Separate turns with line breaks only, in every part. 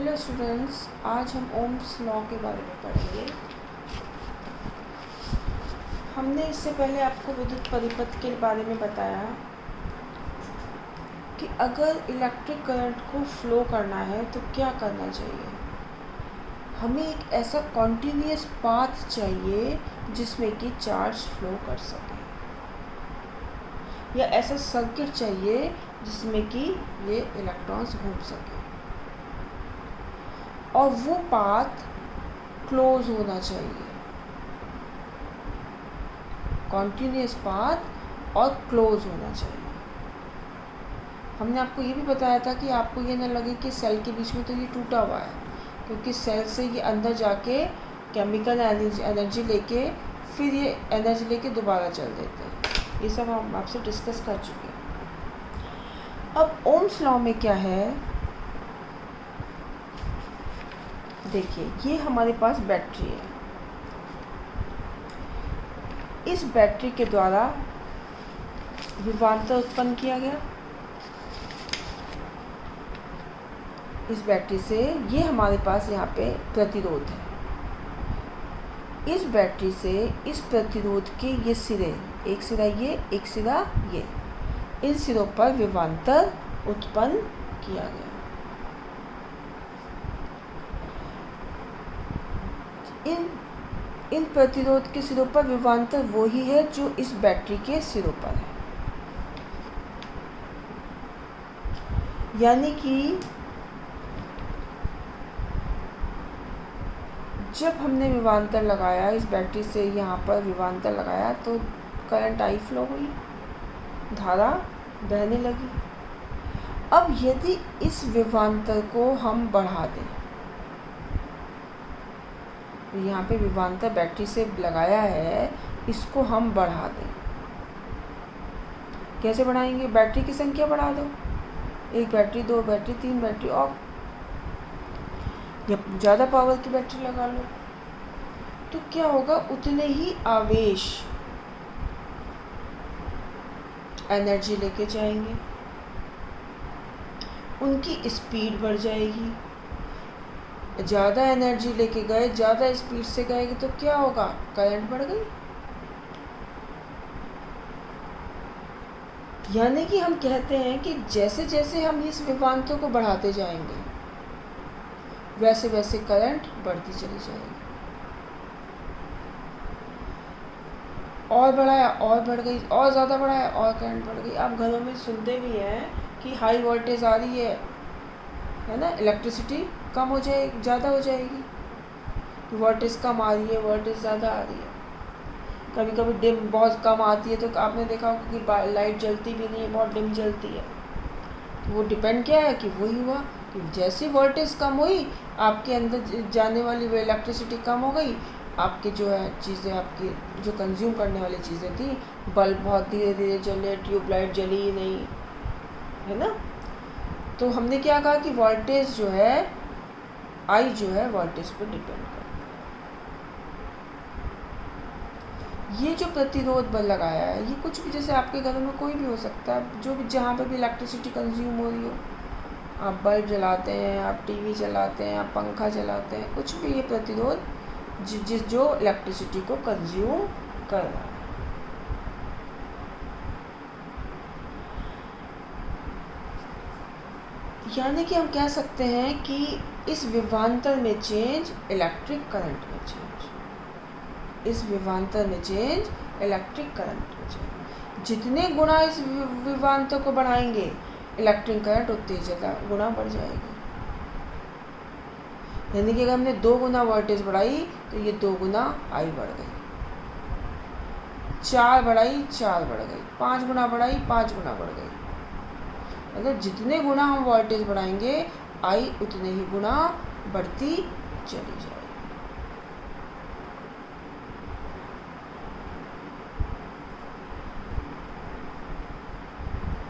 Hello students, आज हम Ohm's law के बारे में पढ़ेंगे। हमने इससे पहले आपको विद्युत परिपथ के बारे में बताया कि अगर इलेक्ट्रिक करंट को फ्लो करना है तो क्या करना चाहिए। हमें एक ऐसा कॉन्टिन्यूअस पाथ चाहिए जिसमें कि चार्ज फ्लो कर सके, या ऐसा सर्किट चाहिए जिसमें कि ये इलेक्ट्रॉन्स घूम सके, और वो पाथ क्लोज होना चाहिए। कॉन्टिन्यूअस पाथ और क्लोज होना चाहिए। हमने आपको ये भी बताया था कि आपको ये ना लगे कि सेल के बीच में तो ये टूटा हुआ है, क्योंकि सेल से ये अंदर जाके केमिकल एनर्जी लेके फिर ये एनर्जी लेके दोबारा चल देते हैं। ये सब हम आपसे डिस्कस कर चुके हैं। अब ओम्स लॉ में क्या है, देखिए ये हमारे पास बैटरी है। इस बैटरी के द्वारा विभवांतर उत्पन्न किया गया। इस बैटरी से ये हमारे पास यहाँ पे प्रतिरोध है। इस बैटरी से इस प्रतिरोध के ये सिरे, एक सिरा ये, एक सिरा ये, इन सिरों पर विभवांतर उत्पन्न किया गया। इन प्रतिरोध के सिरों पर विभवांतर वो ही है जो इस बैटरी के सिरों पर है। यानी कि जब हमने विभवांतर लगाया, इस बैटरी से यहाँ पर विभवांतर लगाया, तो करंट आई फ्लो हुई, धारा बहने लगी। अब यदि इस विभवांतर को हम बढ़ा दें, यहाँ पे विभवांतर बैटरी से लगाया है, इसको हम बढ़ा दें। कैसे बढ़ाएंगे? बैटरी की संख्या बढ़ा दो, एक बैटरी, दो बैटरी, तीन बैटरी, और जब ज़्यादा पावर की बैटरी लगा लो तो क्या होगा, उतने ही आवेश एनर्जी लेके जाएंगे, उनकी स्पीड बढ़ जाएगी। ज़्यादा एनर्जी लेके गए, ज़्यादा स्पीड से गए तो क्या होगा, करंट बढ़ गई। यानी कि हम कहते हैं कि जैसे जैसे हम इस विभवांतर को बढ़ाते जाएंगे, वैसे वैसे करंट बढ़ती चली जाएगी। और बढ़ाया और बढ़ गई, और ज़्यादा बढ़ाया और करंट बढ़ गई। आप घरों में सुनते भी हैं कि हाई वोल्टेज आ रही है ना, इलेक्ट्रिसिटी कम हो जाए, ज़्यादा हो जाएगी। वोल्टेज कम आ रही है, वोल्टेज ज़्यादा आ रही है। कभी कभी डिम बहुत कम आती है, तो आपने देखा होगा कि लाइट जलती भी नहीं है, बहुत डिम जलती है। तो वो डिपेंड क्या है कि वही हुआ कि जैसी वोल्टेज कम हुई, आपके अंदर जाने वाली वो इलेक्ट्रिसिटी कम हो गई। आपके जो है चीज़ें, आपकी जो कंज्यूम करने वाली चीज़ें थी, बल्ब बहुत धीरे धीरे जले, ट्यूबलाइट जली ही नहीं, है ना। तो हमने क्या कहा कि वोल्टेज जो है, आई जो है वोल्टेज पर डिपेंड करता है। ये जो प्रतिरोध बल लगाया है, ये कुछ भी, जैसे आपके घरों में कोई भी हो सकता है, जो भी जहाँ पे भी इलेक्ट्रिसिटी कंज्यूम हो रही हो, आप बल्ब जलाते हैं, आप टीवी चलाते हैं, आप पंखा चलाते हैं, कुछ भी, ये प्रतिरोध जो इलेक्ट्रिसिटी को कंज्यूम कर रहा है। यानी कि हम कह सकते हैं कि इस विभवांतर में चेंज, इलेक्ट्रिक करंट में चेंज, इस विभवांतर में चेंज, इलेक्ट्रिक करंट में चेंज। जितने गुना इस विभवांतर को बढ़ाएंगे, इलेक्ट्रिक करंट उतने ज़्यादा गुना बढ़ जाएगी। यानी कि अगर हमने 2 गुना वोल्टेज बढ़ाई तो ये 2 गुना आई बढ़ गई, 4 बढ़ाई 4 बढ़ गई, 5 गुना बढ़ाई 5 गुना बढ़ गई। मतलब जितने गुना हम वोल्टेज बढ़ाएंगे, आई उतने ही गुना बढ़ती चली जाएगी।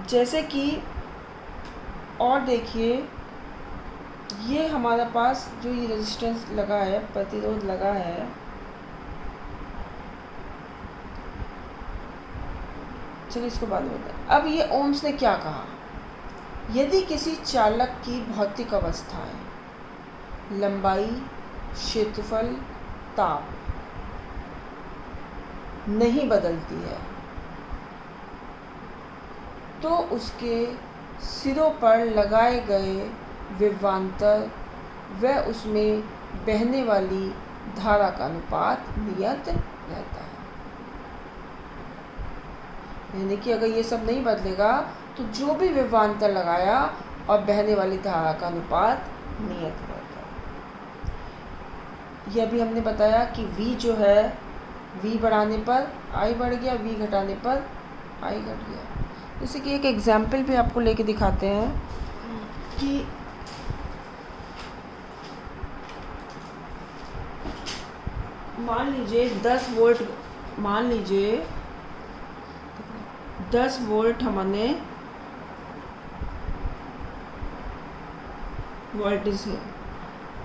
जैसे कि और देखिए, ये हमारे पास जो ये रेजिस्टेंस लगा है, प्रतिरोध लगा है, चलिए इसको बाद में बताएं। अब ये ओम्स ने क्या कहा, यदि किसी चालक की भौतिक अवस्थाएं लंबाई, क्षेत्रफल, ताप नहीं बदलती है तो उसके सिरों पर लगाए गए विभवांतर व उसमें बहने वाली धारा का अनुपात नियत रहता है। यानी कि अगर ये सब नहीं बदलेगा तो जो भी विभवांतर लगाया और बहने वाली धारा का अनुपात नियत रहता है। ये अभी हमने बताया कि v जो है v बढ़ाने पर i बढ़ गया, v घटाने पर i घट गया। जैसे कि एक एग्जाम्पल भी आपको लेके दिखाते हैं कि मान लीजिए 10 वोल्ट हमने वोल्टेज है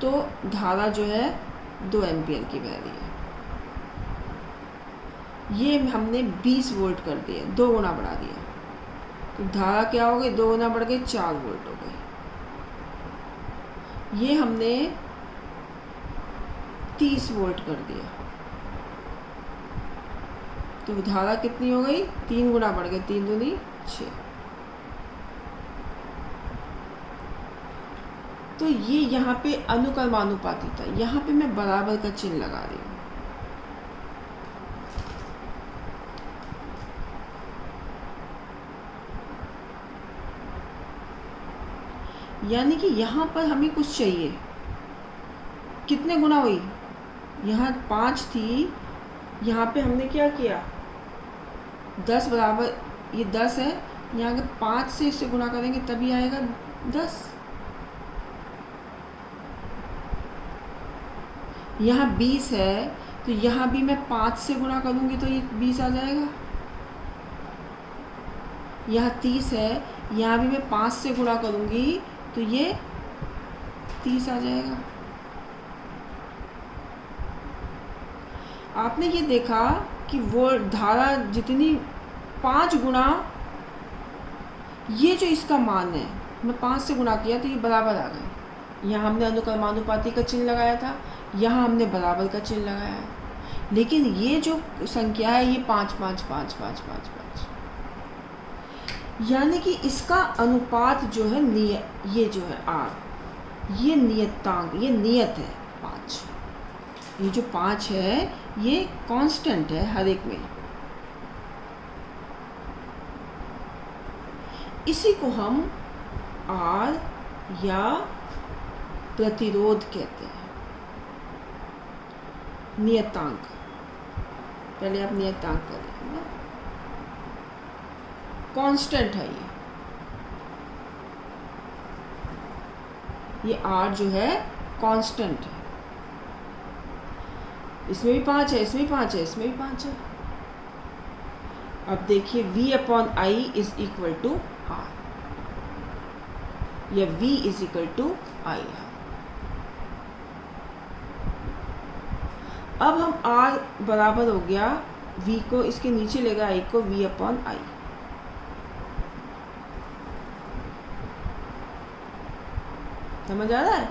तो धारा जो है 2 एम्पियर की बह रही है। ये हमने 20 वोल्ट कर दिए, 2 गुना बढ़ा दिया तो धारा क्या हो गई, 2 गुना बढ़ गई, 4 वोल्ट हो गई। ये हमने 30 वोल्ट कर दिया तो धारा कितनी हो गई, 3 गुना बढ़ गई, 3 दूनी 6। तो ये यहाँ पे अनुक्रमानुपाती था, यहाँ पे मैं बराबर का चिन्ह लगा रही हूँ। यानी कि यहाँ पर हमें कुछ चाहिए, कितने गुना हुई, यहाँ 5 थी, यहाँ पे हमने क्या किया 10 बराबर, ये 10 है, यहाँ अगर 5 से इससे गुणा करेंगे तभी आएगा 10। यहाँ 20 है तो यहाँ भी मैं 5 से गुणा करूँगी तो ये 20 आ जाएगा। यहाँ 30 है, यहाँ भी मैं 5 से गुणा करूँगी तो ये 30 आ जाएगा। आपने ये देखा कि वो धारा जितनी 5 गुना, ये जो इसका मान है मैं 5 से गुणा किया तो ये बराबर आ गए। यहाँ हमने अनुक्रमानुपाती का चिन्ह लगाया था, यहाँ हमने बराबर का चिन्ह लगाया है, लेकिन ये जो संख्या है ये 5 5 5 5 5 5, यानी कि इसका अनुपात जो है ये जो है r, ये नियतांक, ये नियत है 5। ये जो 5 है ये कांस्टेंट है हर एक में। इसी को हम R या प्रतिरोध कहते हैं, नियतांक। पहले आप नियतांक करें, कांस्टेंट है ये R जो है कांस्टेंट है। इसमें भी 5 है, इसमें भी 5 है, इसमें भी 5 है। अब देखिए V/I is equal to R, या V is equal to I है। अब हम R बराबर हो गया V को इसके नीचे लेगा I को, V/I। समझ आ रहा है?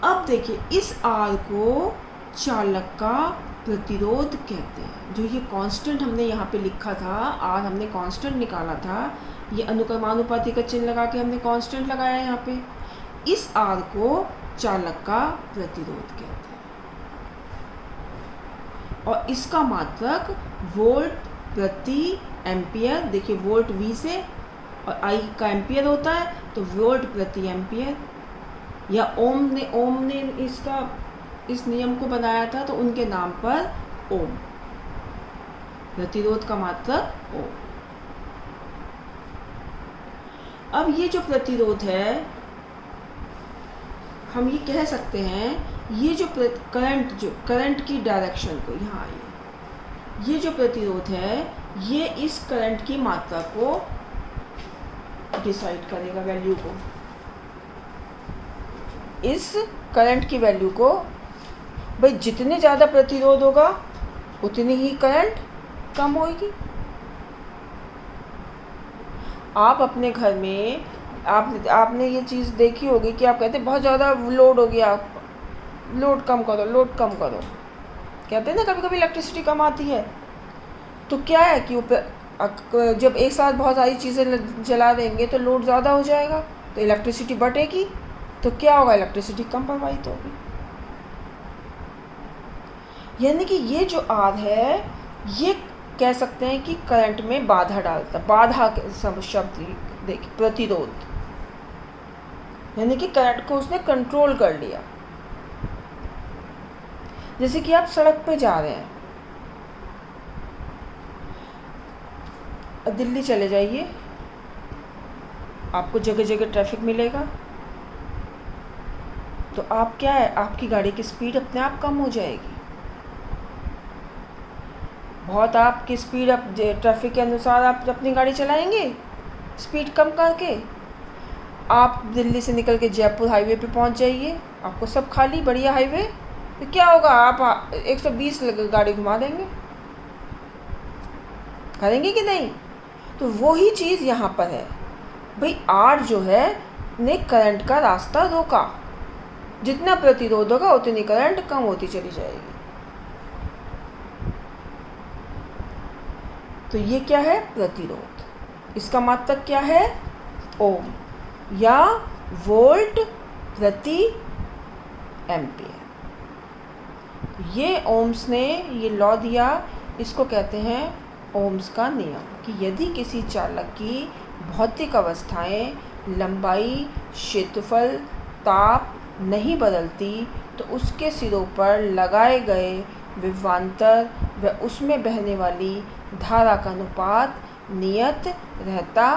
अब देखिए इस R को चालक का प्रतिरोध कहते हैं। जो ये कांस्टेंट हमने यहाँ पे लिखा था, R हमने कांस्टेंट निकाला था, ये अनुक्रमानुपाती का चिन्ह लगा के हमने कांस्टेंट लगाया यहाँ पे। इस R को चालक का प्रतिरोध कहते हैं और इसका मात्रक वोल्ट प्रति एम्पियर। देखिए वोल्ट V से और I का एम्पियर होता है तो वोल्ट प्रति एम्पियर, या ओम ने इसका इस नियम को बनाया था तो उनके नाम पर ओम, प्रतिरोध का मात्रक ओम। अब ये जो प्रतिरोध है हम ये कह सकते हैं, ये जो करंट की डायरेक्शन को, यहाँ आइए, ये जो प्रतिरोध है ये इस करंट की मात्रा को डिसाइड करेगा, वैल्यू को, इस करंट की वैल्यू को। भाई जितने ज़्यादा प्रतिरोध होगा उतनी ही करंट कम होगी। आप अपने घर में आपने ये चीज़ देखी होगी कि आप कहते हैं बहुत ज़्यादा लोड हो गया, लोड कम करो, लोड कम करो, कहते हैं ना कभी कभी इलेक्ट्रिसिटी कम आती है। तो क्या है कि जब एक साथ बहुत सारी चीज़ें जला देंगे तो लोड ज़्यादा हो जाएगा, तो इलेक्ट्रिसिटी बढ़ेगी, तो क्या होगा, इलेक्ट्रिसिटी कम प्रवाहित होगी। यानी कि ये जो आर है ये कह सकते हैं कि करंट में बाधा डालता, बाधा शब्द देखिए, प्रतिरोध, यानी कि करंट को उसने कंट्रोल कर लिया। जैसे कि आप सड़क पे जा रहे हैं, दिल्ली चले जाइए, आपको जगह जगह ट्रैफिक मिलेगा, तो आप क्या है, आपकी गाड़ी की स्पीड अपने आप कम हो जाएगी। बहुत आपकी स्पीड अब ट्रैफिक के अनुसार आप अपनी गाड़ी चलाएंगे स्पीड कम करके, आप दिल्ली से निकल के जयपुर हाईवे पे पहुंच जाइए, आपको सब खाली बढ़िया हाईवे, तो क्या होगा, आप 120 गाड़ी घुमा देंगे, करेंगे कि नहीं। तो वही चीज़ यहाँ पर है भाई, आर जो है ने करंट का रास्ता रोका, जितना प्रतिरोध होगा उतनी करंट कम होती चली जाएगी। तो ये क्या है, प्रतिरोध। इसका मात्रक क्या है, ओम या वोल्ट प्रति एम्पियर। ये ओम्स ने ये लॉ दिया, इसको कहते हैं ओम्स का नियम, कि यदि किसी चालक की भौतिक अवस्थाएं, लंबाई, क्षेत्रफल, ताप नहीं बदलती तो उसके सिरों पर लगाए गए विभवांतर व उसमें बहने वाली धारा का अनुपात नियत रहता